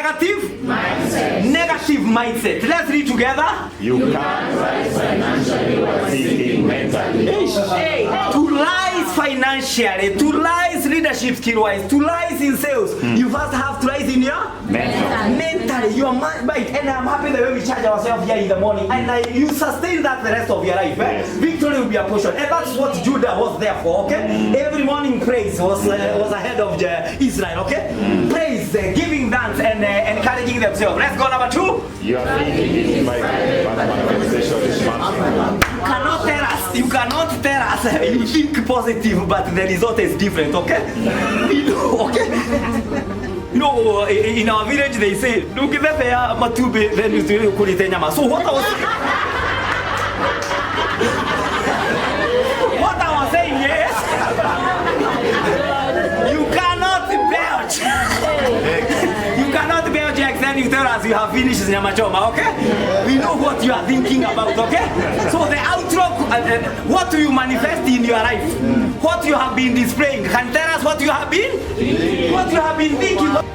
negative mindset. Let's read together. You can't rise financially while thinking mentally. To rise financially, to rise leadership skill wise, to rise in sales, you first have to rise in your mentally, your mind. And I'm happy that when we charge ourselves here in the morning, and you sustain that the rest of your life. Victory will be a portion, and that's what Judah was there for. Okay, every morning praise was ahead of Israel. Okay, praise, giving thanks, and encouraging themselves. Let's go number 2. You are thinking it by manifestation is something. You cannot tell us you think positive, but the result is different. Okay, okay. No, in our village they say, look at that, matube, then you do kulitenyama. So what I was saying, yes, you cannot belch. You cannot belch and you tell us you have finished nyamachoma, okay? We know what you are thinking about, okay? So the outlook, what do you manifest in your life? What you have been displaying, can tell us what you have been thinking.